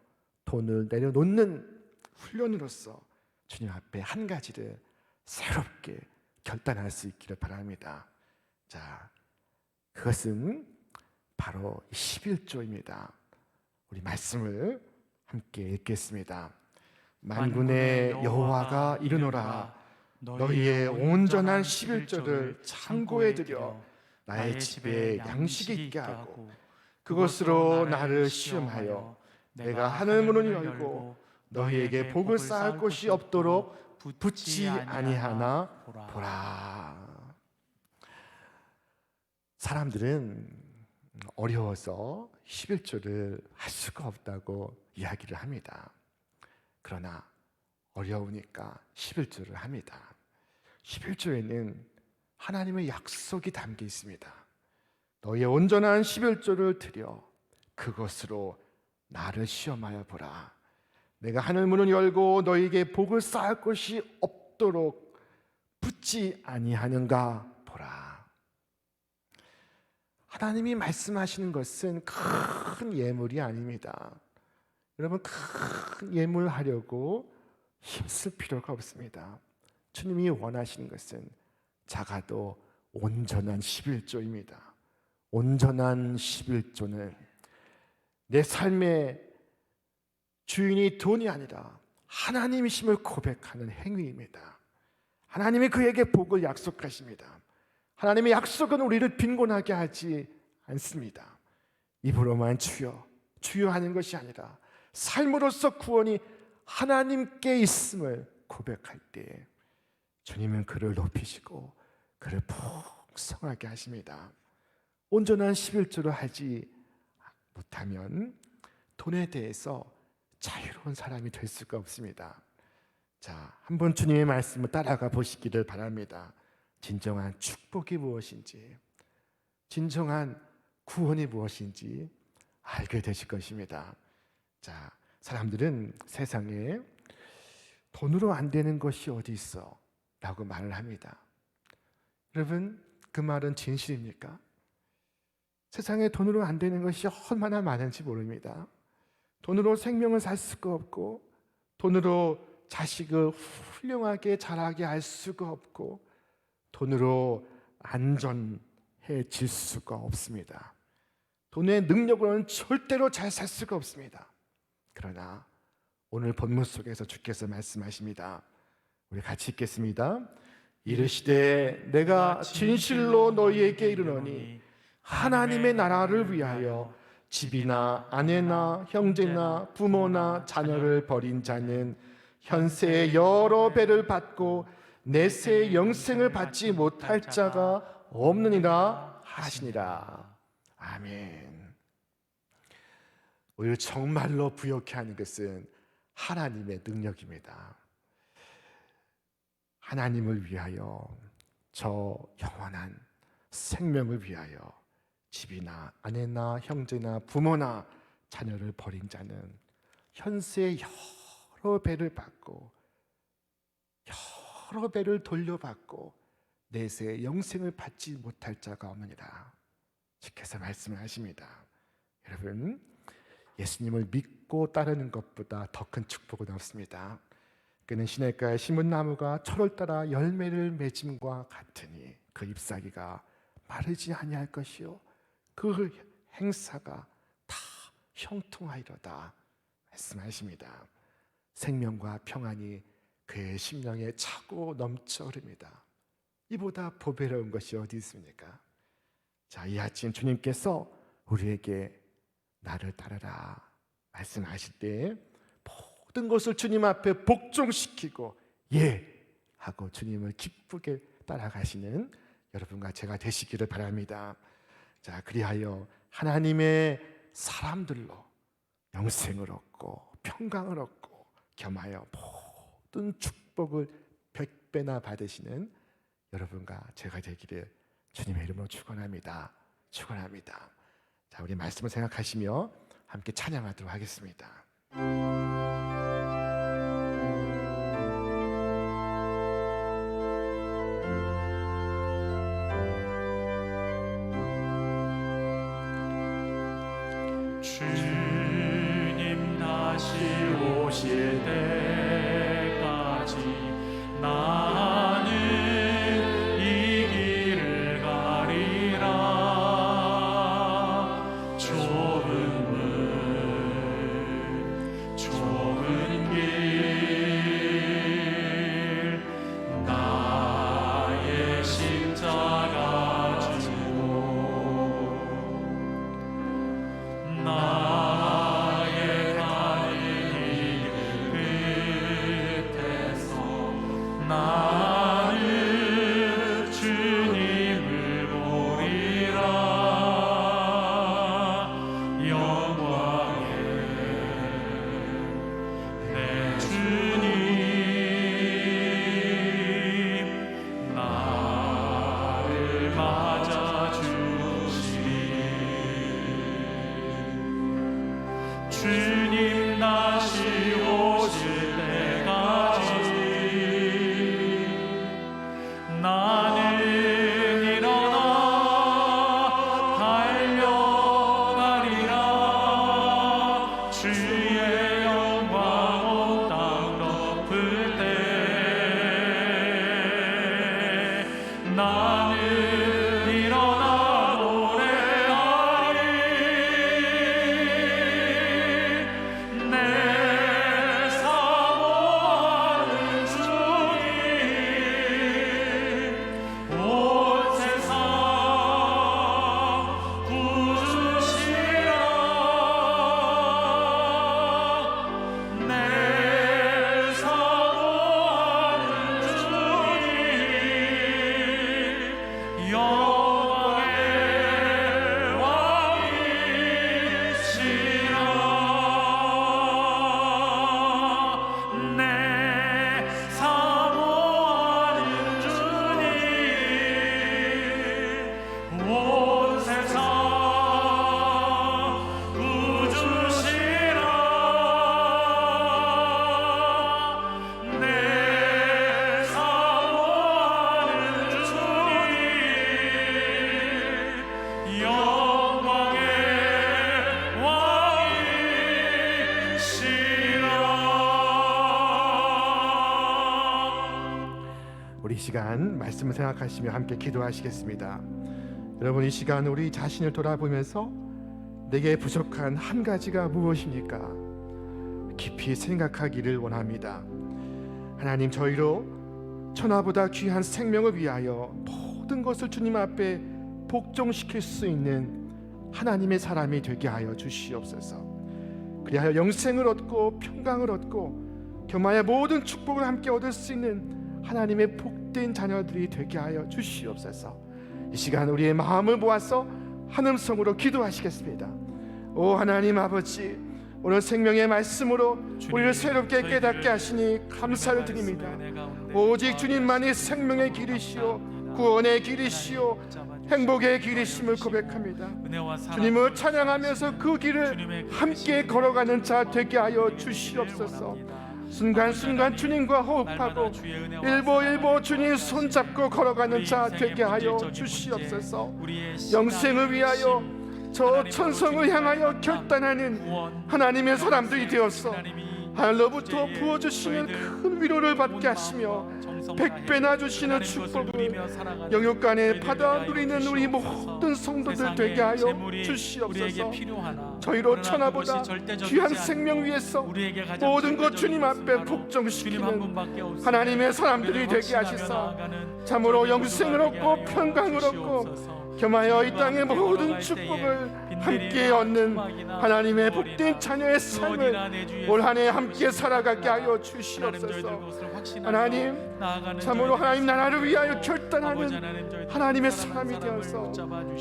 돈을 내려놓는 훈련으로서 주님 앞에 한 가지를 새롭게 결단할 수 있기를 바랍니다. 자, 그것은 바로 11조입니다. 우리 말씀을 함께 읽겠습니다. 만군의 여호와가 이르노라, 너희의 온전한 11조를 창고에 들여 나의 집에 양식이 있게 하고 그것으로 나를 시험하여 내가 하늘 문을 열고 너희에게 복을 쌓을 곳이 없도록 붙지 아니하나 보라. 사람들은 어려워서 11조를 할 수가 없다고 이야기를 합니다. 그러나 어려우니까 11조를 합니다. 11조에는 하나님의 약속이 담겨 있습니다. 너희의 온전한 11조를 드려 그것으로 나를 시험하여 보라. 내가 하늘 문을 열고 너희에게 복을 쌓을 곳이 없도록 붙지 아니하는가 보라. 하나님이 말씀하시는 것은 큰 예물이 아닙니다. 여러분, 큰 예물 하려고 힘쓸 필요가 없습니다. 주님이 원하시는 것은 작아도 온전한 11조입니다. 온전한 11조는 내 삶의 주인이 돈이 아니라 하나님이심을 고백하는 행위입니다. 하나님이 그에게 복을 약속하십니다. 하나님의 약속은 우리를 빈곤하게 하지 않습니다. 입으로만 주여 주여 하는 것이 아니라 삶으로서 구원이 하나님께 있음을 고백할 때 주님은 그를 높이시고 그를 풍성하게 하십니다. 온전한 11조를 하지 못하면 돈에 대해서 자유로운 사람이 될 수가 없습니다. 자, 한번 주님의 말씀을 따라가 보시기를 바랍니다. 진정한 축복이 무엇인지, 진정한 구원이 무엇인지 알게 되실 것입니다. 자, 사람들은 세상에 돈으로 안 되는 것이 어디 있어? 라고 말을 합니다. 여러분, 그 말은 진실입니까? 세상에 돈으로 안 되는 것이 얼마나 많은지 모릅니다. 돈으로 생명을 살 수가 없고, 돈으로 자식을 훌륭하게 자라게 할 수가 없고, 돈으로 안전해질 수가 없습니다. 돈의 능력으로는 절대로 잘 살 수가 없습니다. 그러나 오늘 본문 속에서 주께서 말씀하십니다. 우리 같이 읽겠습니다. 이르시되 내가 진실로 너희에게 이르노니 하나님의 나라를 위하여 집이나 아내나 형제나 부모나 자녀를 버린 자는 현세의 여러 배를 받고 내세의 영생을 받지 못할 자가 없느니라 하시니라. 아멘. 우리를 정말로 부욕해 하는 것은 하나님의 능력입니다. 하나님을 위하여, 저 영원한 생명을 위하여 집이나 아내나 형제나 부모나 자녀를 버린 자는 현세의 여러 배를 받고 여러 배를 돌려받고 내세 영생을 받지 못할 자가 없느니라. 주께서 말씀을 하십니다. 여러분, 예수님을 믿고 따르는 것보다 더 큰 축복은 없습니다. 그는 시냇가에 심은 나무가 철을 따라 열매를 맺음과 같으니 그 잎사귀가 마르지 아니할 것이요 그 행사가 다 형통하리로다 말씀하십니다. 생명과 평안이 그의 심령에 차고 넘쳐 흐릅니다. 이보다 보배로운 것이 어디 있습니까? 자, 이 아침 주님께서 우리에게 나를 따르라 말씀하실 때 모든 것을 주님 앞에 복종시키고 예 하고 주님을 기쁘게 따라가시는 여러분과 제가 되시기를 바랍니다. 자, 그리하여 하나님의 사람들로 영생을 얻고 평강을 얻고 겸하여 모든 축복을 100배나 받으시는 여러분과 제가 되기를 주님의 이름으로 축원합니다. 축원합니다. 자, 우리 말씀을 생각하시며 함께 찬양하도록 하겠습니다. 주님 다시 오실 때까지 나는 이 길을 가리라. 좁은 길 나의 십자가 지고 나의 가는 길 끝에서 나는 주님을 보리라. 영광의 내 주님 나를 맞아주시리. 주님 다시 오실 때까지 나는 일어나 달려가리라. 주의 영광 온 땅 덮을 때 나는 일어나 노래하리. 내 사모하는 주님 온 세상 구주시라. 내 사모하는 주님 영광의 왕이시라. 내 사모하는 주님 온 세상 구주시라. 내 사모하는 주님 영광의 왕이시라. 우리 이 시간 말씀을 생각하시며 함께 기도하시겠습니다. 여러분, 이 시간 우리 자신을 돌아보면서 내게 부족한 한 가지가 무엇입니까? 깊이 생각하기를 원합니다. 하나님, 저희로 천하보다 귀한 생명을 위하여 모든 것을 주님 앞에 복종시킬 수 있는 하나님의 사람이 되게 하여 주시옵소서. 그리하여 영생을 얻고 평강을 얻고 겸하여 모든 축복을 함께 얻을 수 있는 하나님의 복된 자녀들이 되게 하여 주시옵소서. 이 시간 우리의 마음을 모아서 한 음성으로 기도하시겠습니다. 오 하나님 아버지, 오늘 생명의 말씀으로 우리를 새롭게 깨닫게 하시니 감사를 드립니다. 오직 주님만이 생명의 길이시오, 구원의 길이시오, 행복의 길이심을 고백합니다. 주님을 찬양하면서 그 길을 함께 걸어가는 자 되게 하여 주시옵소서. 순간순간 주님과 호흡하고 일보 주님 손잡고 걸어가는 자 되게 하여 주시옵소서. 영생을 위하여 저 천성을 향하여 결단하는 하나님의 사람들이 되었어 하늘로부터 부어주시는 큰 위로를 받게 하시며 백배나 주시는 축복을 영육간에 받아 누리는 우리 모든 성도들 되게 하여 주시옵소서. 저희로 천하보다 귀한 생명 위에서 모든 것 주님 앞에 복종시키는 하나님의 사람들이 되게 하시사 참으로 영생을 얻고 평강을 얻고 겸하여 이 땅의 모든 축복을 함께 얻는 하나님의 복된 자녀의 삶을 올 한 해 함께 살아가게 하여 주시옵소서. 하나님, 참으로 하나님 나라를 위하여 결단하는 하나님의 사람이 되어서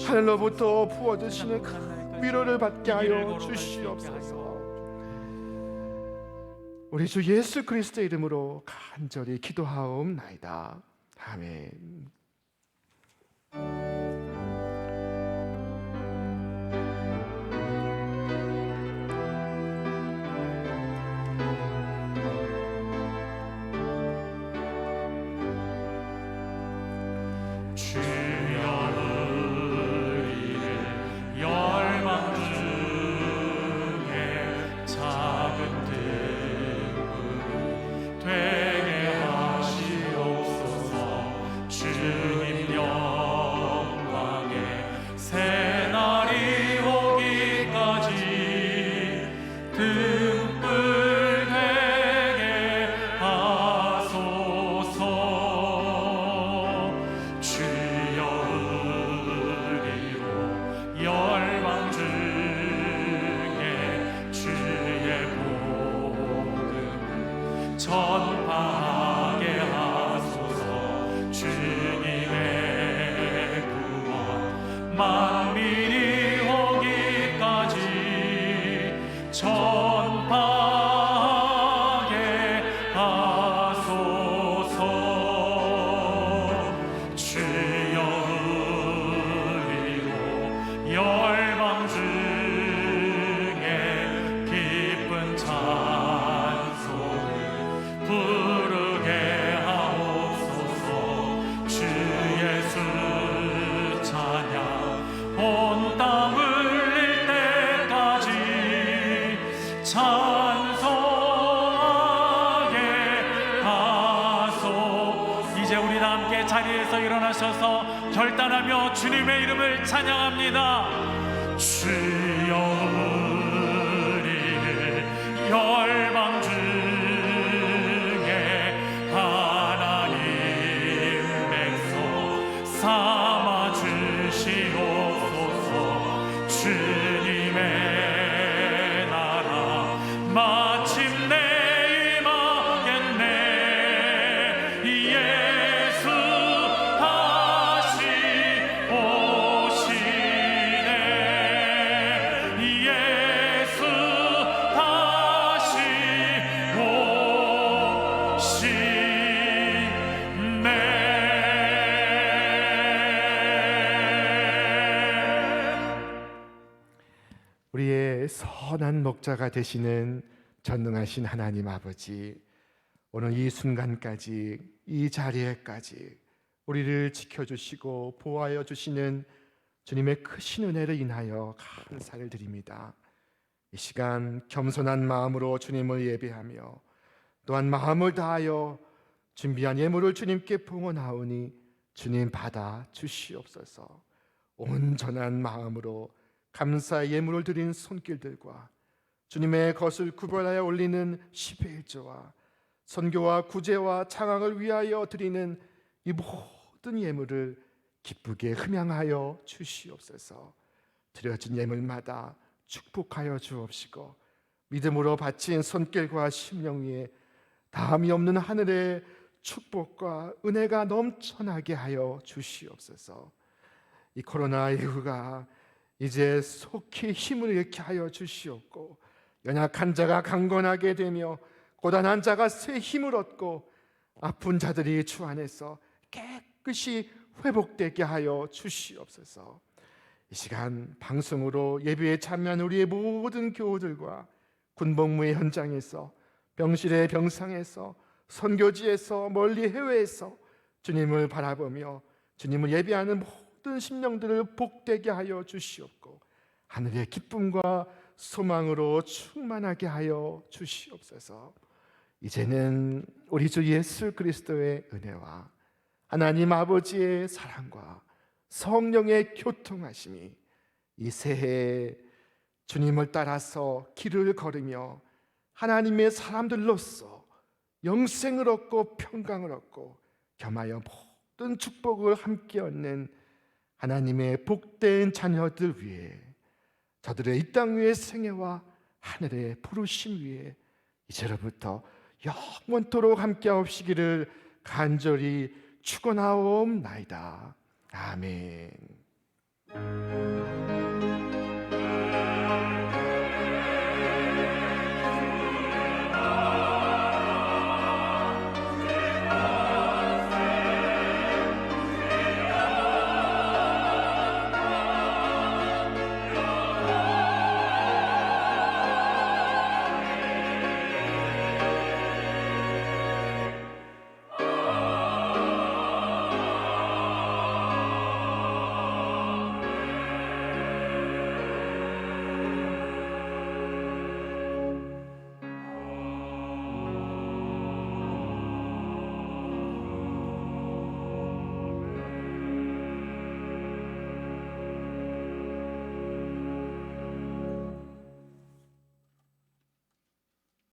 하늘로부터 부어주시는 큰 위로를 받게 하여 주시옵소서. 우리 주 예수 그리스도의 이름으로 간절히 기도하옵나이다. 아멘. 전파하게 하소서. 주님의 구원 만민이 오기까지 전파하게 하소서. 주여 의리로 열방 중에 기쁜 찬송을 부르게 하옵소서. 주 예수 찬양 온 땅 울릴 때까지 찬송하게 하소. 이제 우리 다 함께 자리에서 일어나셔서 결단하며 주님의 이름을 찬양합니다. 주여 우리를 열방 중에 하나님 백성 삼아 주시옵소서. 주님의 나라 마침내 임하겠네. 예수 다시 오시네. 예수 다시 우리의 선한 목자가 되시는 전능하신 하나님 아버지, 오늘 이 순간까지 이 자리에까지 우리를 지켜주시고 보호하여 주시는 주님의 크신 은혜를 인하여 감사를 드립니다. 이 시간 겸손한 마음으로 주님을 예배하며 또한 마음을 다하여 준비한 예물을 주님께 봉헌하오니 주님 받아 주시옵소서. 온전한 마음으로 감사의 예물을 드린 손길들과 주님의 것을 구별하여 올리는 10의 1조와 선교와 구제와 창황을 위하여 드리는 이 모든 예물을 기쁘게 흠양하여 주시옵소서. 드려진 예물마다 축복하여 주옵시고 믿음으로 바친 손길과 심령 위에 다함이 없는 하늘의 축복과 은혜가 넘쳐나게 하여 주시옵소서. 이 코로나19가 이제 속히 힘을 잃게 하여 주시옵고 연약한 자가 강건하게 되며 고단한 자가 새 힘을 얻고 아픈 자들이 주 안에서 깨끗이 회복되게 하여 주시옵소서. 이 시간 방송으로 예배에 참여한 우리의 모든 교우들과 군복무의 현장에서 병실의 병상에서, 선교지에서, 멀리 해외에서 주님을 바라보며 주님을 예배하는 모든 심령들을 복되게 하여 주시옵고 하늘의 기쁨과 소망으로 충만하게 하여 주시옵소서. 이제는 우리 주 예수 그리스도의 은혜와 하나님 아버지의 사랑과 성령의 교통하심이 이 새해 주님을 따라서 길을 걸으며 하나님의 사람들로서 영생을 얻고 평강을 얻고 겸하여 모든 축복을 함께 얻는 하나님의 복된 자녀들 위해, 저들의 이 땅 위의 생애와 하늘의 부르심 위에 이제로부터 영원토록 함께 하옵시기를 간절히 축원하옵나이다. 아멘.